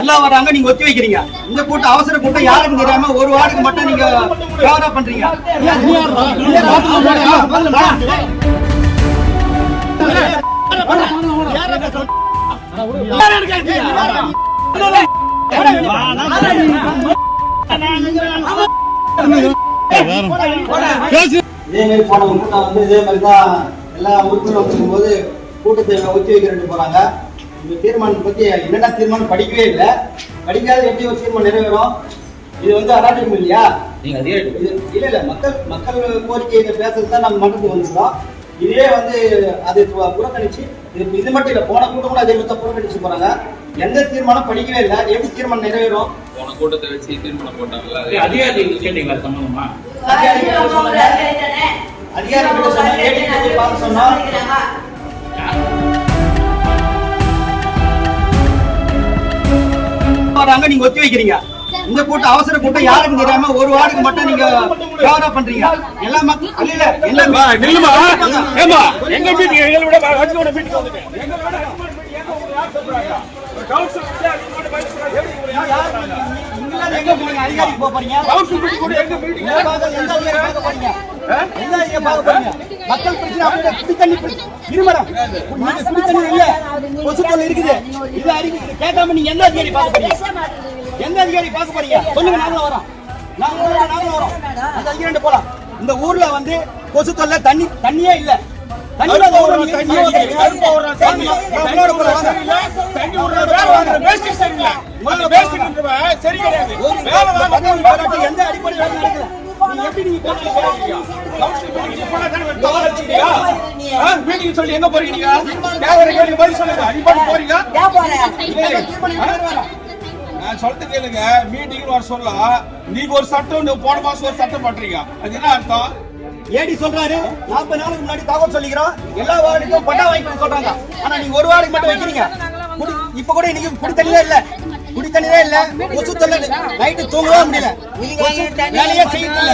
எல்லாம் வராங்க, நீங்க ஒத்தி வைக்கிறீங்க. இந்த கூட்டம் அவசர கூட்டம் யாருக்கும் தெரியாம ஒரு வார்டுக்கு மட்டும் நீங்க கவனம் பண்றீங்க. இதே மாதிரி போன கூட்டம் வந்து இதே மாதிரி தான் எல்லா உறுப்பினரும் போது கூட்டத்தை ஒத்தி வைக்கிறேன்னு போறாங்க. இந்த தீர்மானத்தை பத்தி என்னென்ன தீர்மானம் படிக்கவே இல்லை. படிக்காத எப்படி ஒரு தீர்மானம் நிறைவேறும்? இது வந்து அராஜகம் இல்லையா? இல்ல இல்ல, மக்கள் கோரிக்கையை பேசுறது தான் நம்ம மன்றத்துக்கு வந்துருக்கோம். இதே வந்து அது புறக்கணிச்சு இது மட்டும் இல்ல, போன கூட்டம் கூட அதே மாதிரி புறக்கணிச்சு போறாங்க. எந்த தீர்மானம் படிக்கவே இல்லை, எப்படி தீர்மானம் நிறைவேறும்? போன கூட்டத்தை வச்சு தீர்மானம் போட்டாங்கல்ல, அதிகாரிகள் கேட்டீங்களா சம்பந்தமா? அதிகாரிகள் சொன்னா நீங்க ஒத்தி வைக்கிறீங்க. இந்த கூட்டம் அவசர கூட்டம் யாருக்கும் தெரியாம ஒரு வார்டுக்கு மட்டும் நீங்க கவனம் பண்றீங்க. எல்லா மக்கள் இல்ல நில்லுமா ஏமா எங்க மீட்டிங் எங்களோட வச்சுவோட மீட்டிங் வந்துட்டு எங்களோட யார் சொல்றாங்க கவுன்சில் எங்க போறீங்க? அதிகாரிக்கு போறீங்க. கவுன்சில் மீட்டிங் கூட எங்க மீட்டிங் எந்த அதிகாரி பார்க்க போறீங்க? எந்த அதிகாரி பார்க்க போறீங்க? மக்கள் பிரச்சனை அப்படியே குடி தண்ணி இருமடம் குடி தண்ணி இல்ல, கொசு தொல்லை இருக்குது. இது அறிக்கை கேட்காம நீங்க எந்த அதிகாரி பார்க்க போறீங்க? எந்த அதிகாரி பார்க்க போறீங்க? சொல்லுங்க, நாங்களும் வரோம். நாங்களும் வரோம். அந்த அதிகாரி போலாம். இந்த ஊர்ல வந்து கொசு தொல்லை தண்ணியே இல்ல. எந்த அடிப்படையில் சொல்லி எங்க போறீங்க? நான் சொல்லிட்டு கேளுங்க, மீட்டிங் வர சொல்லலாம். நீங்க ஒரு சட்டம் போன மாசம் ஒரு சட்டம் பண்றீங்க, அது என்ன அர்த்தம்? ஏடி சொல்றாரு 40 நாளுக்கு முன்னாடி தகவல் சொல்லிக்கிறோம், எல்லா வார்டுக்கும் பட்டா வாங்கி சொல்றாங்க. ஆனா நீங்க ஒரு வார்டுக்கு மட்டும் வைக்கிறீங்க. இப்ப கூட இன்னைக்கு குடி தண்ணியே இல்ல, கொசு தொல்லை. நைட்டு தூங்கவே முடியல, வேலையே செய்யல,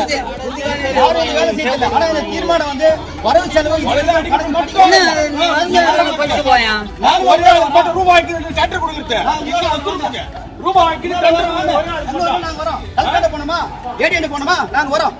யாரும் வேலை செய்யல. ஆனா இந்த தீர்மானம் வந்து வரவு செலவு போனோமா, ஏடி போனோமா, நாங்க வரோம்.